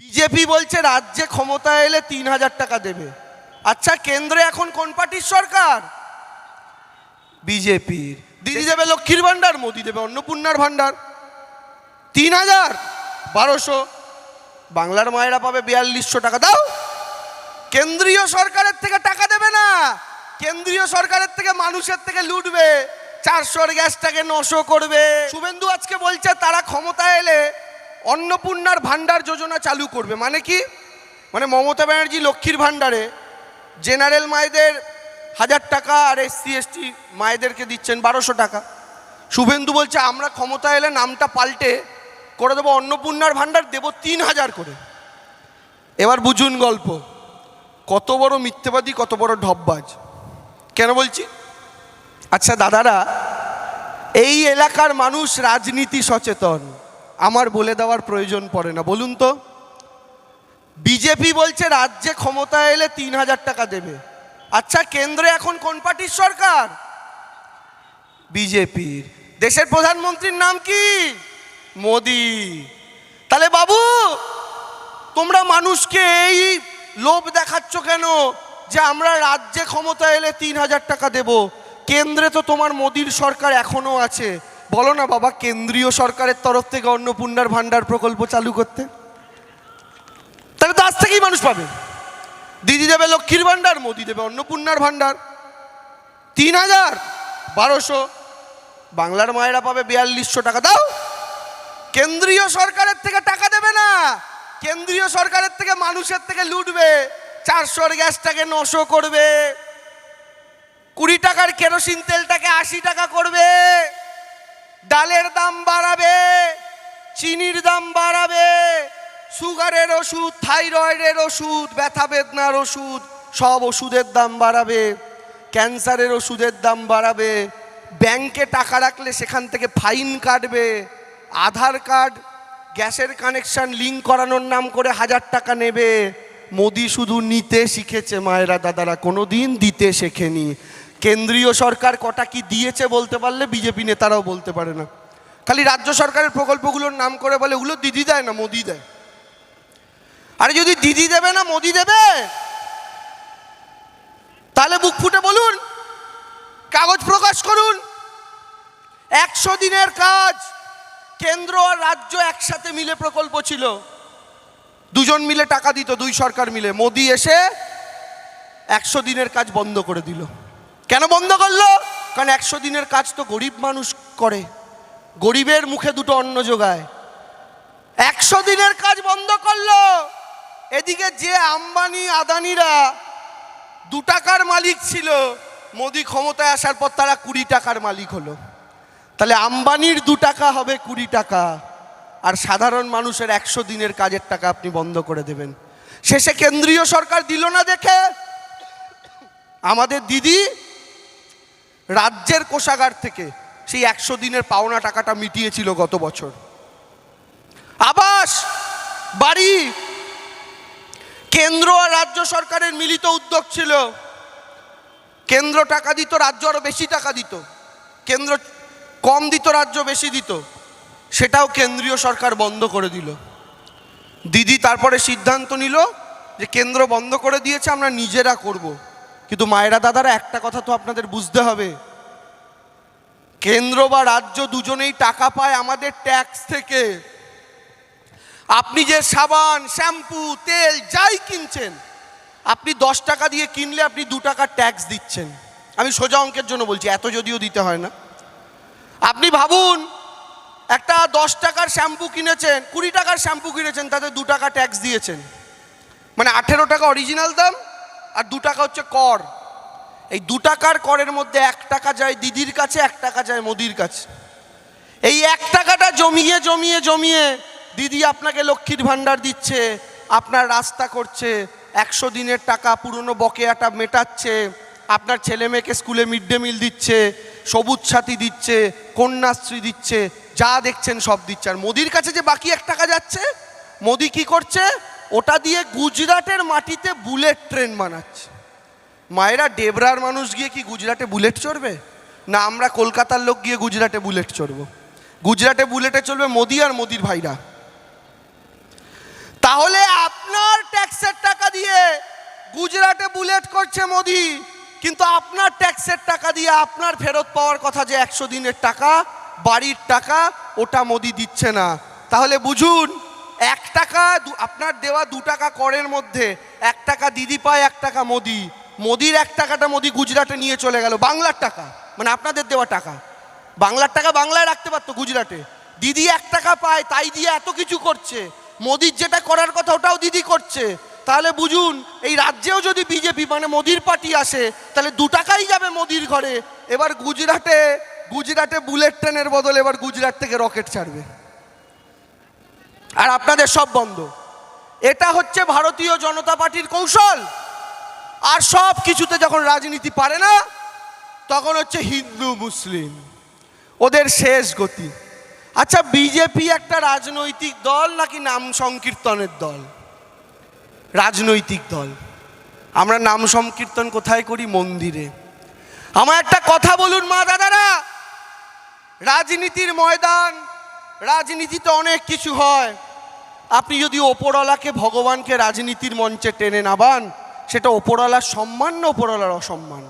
BJP বলছে রাজ্যে ক্ষমতায় এলে ৩,০০০ টাকা দেবে। আচ্ছা, কেন্দ্রে এখন কোন পার্টির সরকার? বিজেপির। দিদি দেবে লক্ষ্মীর ভান্ডার, মোদি দেবে অন্নপূর্ণার ভান্ডার। ৩,০০০, ১২০০। বাংলার মায়েরা পাবে ৪২০০ টাকা। দাও, কেন্দ্রীয় সরকারের থেকে টাকা দেবে না, কেন্দ্রীয় সরকারের থেকে মানুষের থেকে লুটবে। ৪০০-র গ্যাসটাকে ৯০০ করবে। শুভেন্দু আজকে বলছে তারা ক্ষমতায় এলে অন্নপূর্ণার ভান্ডার যোজনা চালু করবে। মানে কি? মানে মমতা ব্যানার্জি লক্ষ্মীর ভান্ডারে জেনারেল মায়েদের ১০০০ টাকা আর SC/ST মায়েদেরকে দিচ্ছেন ১২০০ টাকা। শুভেন্দু বলছে আমরা ক্ষমতা এলে নামটা পাল্টে করে দেবো অন্নপূর্ণার ভান্ডার, দেবো ৩,০০০ করে। এবার বুঝুন গল্প, কত বড় মিথ্যেবাদী, কত বড় ঢপবাজ। কেন বলছি? আচ্ছা দাদারা, এই এলাকার মানুষ রাজনীতি সচেতন, আমার বলে দেওয়ার প্রয়োজন পড়ে না। বলুন তো, বিজেপি বলছে রাজ্যে ক্ষমতায় এলে ৩,০০০ টাকা দেবে। আচ্ছা, কেন্দ্রে এখন কোন পার্টির সরকার? বিজেপির। দেশের প্রধানমন্ত্রীর নাম কি? মোদি। তাহলে বাবু, তোমরা মানুষকে এই লোভ দেখাচ্ছ কেন যে আমরা রাজ্যে ক্ষমতা এলে ৩,০০০ টাকা দেব? কেন্দ্রে তো তোমার মোদির সরকার এখনো আছে। বলো না বাবা, কেন্দ্রীয় সরকারের তরফ থেকে অন্নপূর্ণার ভান্ডার প্রকল্প চালু করতে। তাহলে তো আজ থেকেই মানুষ পাবে। দিদি দেবে লক্ষ্মীর ভান্ডার, মোদি দেবে অন্নপূর্ণার ভান্ডার। ৩,০০০, ১২০০। বাংলার মায়েরা পাবে ৪২০০ টাকা। দাও, কেন্দ্রীয় সরকারের থেকে টাকা দেবে না, কেন্দ্রীয় সরকারের থেকে মানুষের থেকে লুটবে। ৪০০-র গ্যাসটাকে ৯০০ করবে, ২০ টাকার কেরোসিন তেলটাকে ৮০ টাকা করবে, ডালের দাম বাড়াবে, চিনির দাম বাড়াবে, সুগারের ওষুধ, থাইরয়েডের ওষুধ, ব্যথা বেদনার ওষুধ, সব ওষুধের দাম বাড়াবে, ক্যান্সারের ওষুধের দাম বাড়াবে, ব্যাংকে টাকা রাখলে সেখান থেকে ফাইন কাটবে, আধার কার্ড গ্যাসের কানেকশন লিঙ্ক করানোর নাম করে ১০০০ টাকা নেবে। মোদি শুধু নিতে শিখেছে মায়েরা দাদারা, কোনো দিন দিতে শেখেনি। কেন্দ্রীয় সরকার কটা কি দিয়েছে বলতে পারলে বিজেপি নেতারাও বলতে পারে না। খালি রাজ্য সরকারের প্রকল্পগুলোর নাম করে বলে ওগুলো দিদি দেয় না, মোদি দেয়। আরে যদি দিদি দেবে না মোদি দেবে, তাহলে বুক ফুটে বলুন, কাগজ প্রকাশ করুন। ১০০ দিনের কাজ কেন্দ্র আর রাজ্য একসাথে মিলে প্রকল্প ছিল, দুজন মিলে টাকা দিত, দুই সরকার মিলে। মোদি এসে ১০০ দিনের কাজ বন্ধ করে দিল। কেন বন্ধ করলো? কারণ ১০০ দিনের কাজ তো গরিব মানুষ করে, গরিবের মুখে দুটো অন্ন যোগায়। ১০০ দিনের কাজ বন্ধ করলো। এদিকে যে আম্বানি আদানিরা ২ টাকার মালিক ছিল, মোদি ক্ষমতায় আসার পর তারা ২০ টাকার মালিক হলো। তাহলে আম্বানির ২ টাকা হবে ২০ টাকা, আর সাধারণ মানুষের ১০০ দিনের কাজের টাকা আপনি বন্ধ করে দেবেন। শেষে কেন্দ্রীয় সরকার দিল না দেখে আমাদের দিদি রাজ্যের কোষাগার থেকে সেই ১০০ দিনের পাওনা টাকাটা মিটিয়েছিল গত বছর। আবাস, বাড়ি, কেন্দ্র আর রাজ্য সরকারের মিলিত উদ্যোগ ছিল। কেন্দ্র টাকা দিত, রাজ্য আরো বেশি টাকা দিত। কেন্দ্র কম দিত, রাজ্য বেশি দিত। সেটাও কেন্দ্রীয় সরকার বন্ধ করে দিল। দিদি তারপরে সিদ্ধান্ত নিল যে কেন্দ্র বন্ধ করে দিয়েছে, আমরা নিজেরা করব। কিন্তু মায়েরা দাদারা, একটা কথা তো আপনাদের বুঝতে হবে, কেন্দ্র বা রাজ্য দুজনেই টাকা পায় আমাদের ট্যাক্স থেকে। আপনি যে সাবান, শ্যাম্পু, তেল যাই কিনছেন, আপনি ১০ টাকা দিয়ে কিনলে আপনি ২ টাকা ট্যাক্স দিচ্ছেন। আমি সোজা অঙ্কের জন্য বলছি, এত যদিও দিতে হয় না। আপনি ভাবুন, একটা ১০ টাকার শ্যাম্পু কিনেছেন, ২০ টাকার শ্যাম্পু কিনেছেন, তাতে ২ টাকা ট্যাক্স দিয়েছেন। মানে ১৮ টাকা অরিজিনাল দাম, আর ২ টাকা হচ্ছে কর। এই ২ টাকার করের মধ্যে ১ টাকা যায় দিদির কাছে, ১ টাকা যায় মোদির কাছে। এই ১ টাকাটা জমিয়ে জমিয়ে জমিয়ে দিদি আপনাকে লক্ষ্মীর ভান্ডার দিচ্ছে, আপনার রাস্তা করছে, ১০০ দিনের টাকা পুরনো বকেয়াটা মেটাচ্ছে, আপনার ছেলে মেয়েকে স্কুলে মিড ডে মিল দিচ্ছে, সবুজ সাথী দিচ্ছে, কন্যাশ্রী দিচ্ছে, যা দেখছেন সব দিচ্ছে। আর মোদির কাছে যে বাকি ১ টাকা যাচ্ছে, মোদি কি করছে? ওটা দিয়ে গুজরাটের মাটিতে বুলেট ট্রেন বানাচ্ছে। মায়েরা, ডেবরার মানুষ গিয়ে কি গুজরাটে বুলেট চড়বে? না আমরা কলকাতার লোক গিয়ে গুজরাটে বুলেট চড়বো? গুজরাটে বুলেটে চলবে মোদি আর মোদির ভাইরা। তাহলে গুজরাটে বুলেট করছে মোদি, কিন্তু আপনার ট্যাক্সের টাকা দিয়ে আপনার ফেরত পাওয়ার কথা যে 100 দিনের টাকা, বাড়ির টাকা, ওটা মোদি দিচ্ছে না। তাহলে বুঝুন, 1 টাকা আপনার দেওয়া 2 টাকা করের মধ্যে 1 টাকা দিদি পায়, 1 টাকা মোদি। মোদির 1 টাকাটা মোদি গুজরাটে নিয়ে চলে গেল, বাংলার টাকা, মানে আপনাদের দেওয়া টাকা। বাংলার টাকা বাংলায় রাখতে পারতো গুজরাটে। দিদি 1 টাকা পায়, তাই দিয়ে এত কিছু করছে। মোদির যেটা করার কথা ওটাও দিদি করছে। তাহলে বুঝুন, এই রাজ্যেও যদি বিজেপি মানে মোদির পার্টি আসে, তাহলে 2 টাকাই যাবে মোদির ঘরে। এবার গুজরাটে বুলেট ট্রেনের বদলে এবার গুজরাট থেকে রকেট ছাড়বে, আর আপনাদের সব বন্ধ। এটা হচ্ছে ভারতীয় জনতা পার্টির কৌশল। আর সব কিছুতে যখন রাজনীতি পারে না, তখন হচ্ছে হিন্দু মুসলিম, ওদের শেষ গতি। আচ্ছা, বিজেপি একটা রাজনৈতিক দল নাকি নাম সংকীর্তনের দল? রাজনৈতিক দল। আমরা নাম সংকীর্তন কোথায় করি? মন্দিরে। আমার একটা কথা বলুন মা দাদারা, রাজনীতির ময়দান, রাজনীতিতে অনেক কিছু হয়। আপনি যদি ওপরওয়ালাকে, ভগবানকে রাজনীতির মঞ্চে টেনে নাবান, সেটা ওপরওয়ালার সম্মান না ওপরওয়ালার অসম্মান?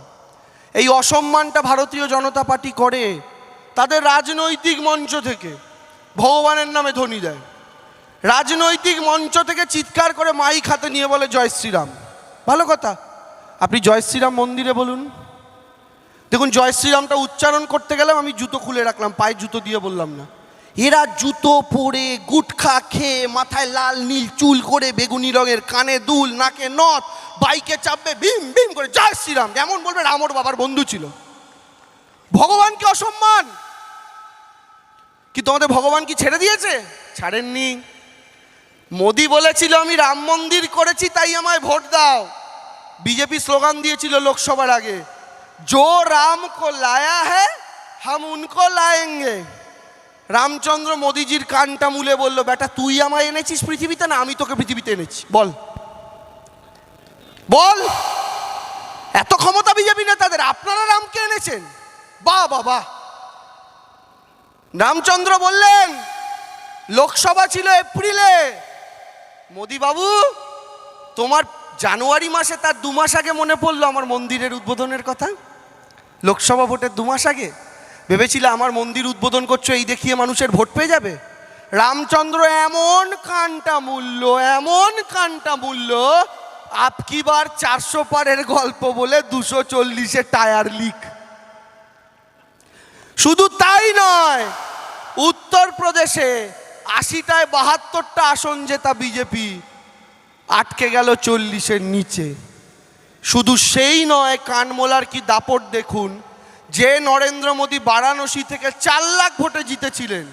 এই অসম্মানটা ভারতীয় জনতা পার্টি করে তাদের রাজনৈতিক মঞ্চ থেকে। ভগবানের নামে ধ্বনি দেয়, রাজনৈতিক মঞ্চ থেকে চিৎকার করে মাইক হাতে নিয়ে বলে জয় শ্রীরাম। ভালো কথা, আপনি জয় শ্রীরাম মন্দিরে বলুন। দেখুন, জয় শ্রীরামটা উচ্চারণ করতে গেলাম, আমি জুতো খুলে রাখলাম, পায়ে জুতো দিয়ে বললাম না। এরা জুতো পরে, গুটখা খেয়ে, মাথায় লাল নীল চুল করে, বেগুনি রঙের, কানে দুল, নাকে নথ, বাইকে চাপবে ভীম ভীম করে জয় শ্রীরাম, যেমন বলবে রামর বাবার বন্ধু ছিল। ভগবানকে অসম্মান। কি তোমাদের ভগবান কি ছেড়ে দিয়েছে? ছাড়েননি। মোদি বলেছিল আমি রাম মন্দির করেছি তাই আমায় ভোট দাও। বিজেপি স্লোগান দিয়েছিল লোকসভার আগে, জো রাম কো লায়া হ্যায় হাম উনকো লায়েঙ্গে। রামচন্দ্র মোদিজির কানটা মুলে বলল, বেটা তুই আমায় এনেছিস পৃথিবীতে, না আমি তোকে পৃথিবীতে এনেছি? বল বল। এত ক্ষমতা বিজেপি নেতাদের, আপনারা রামকে এনেছেন? বাহ বাহ বাহ। রামচন্দ্র বললেন, লোকসভা ছিল এপ্রিলে, মোদি বাবু তোমার জানুয়ারি মাসে, তার 2 মাস আগে মনে পড়লো আমার মন্দিরের উদ্বোধনের কথা। লোকসভা ভোটের 2 মাস আগে ভেবেছিলে আমার মন্দির উদ্বোধন করছো, এই দেখিয়ে মানুষের ভোট পেয়ে যাবে। রামচন্দ্র এমন কানটা মূল্য, এমন কানটা মূল্য, আপকি বার 400 পারের গল্প বলে 240-এ টায়ার লিক। শুধু তাই নয়, উত্তরপ্রদেশে 80টায় 72টা আসন জেতা বিজেপি আটকে গেল 40-এর নিচে। শুধু সেই নয়, কানমোলার কি দাপট দেখুন। যে নরেন্দ্র মোদী বারাণসী থেকে 4 লাখ ভোটে জিতেছিলেন,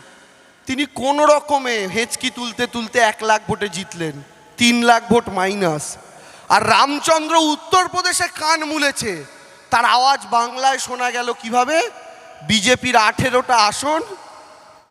তিনি কোনো রকমে হেঁচকি তুলতে তুলতে 1 লাখ ভোটে জিতলেন, 3 লাখ ভোট মাইনাস। আর রামচন্দ্র উত্তরপ্রদেশে কান মুলেছে, তার আওয়াজ বাংলায় শোনা গেল কিভাবে? বিজেপির 18টা আসন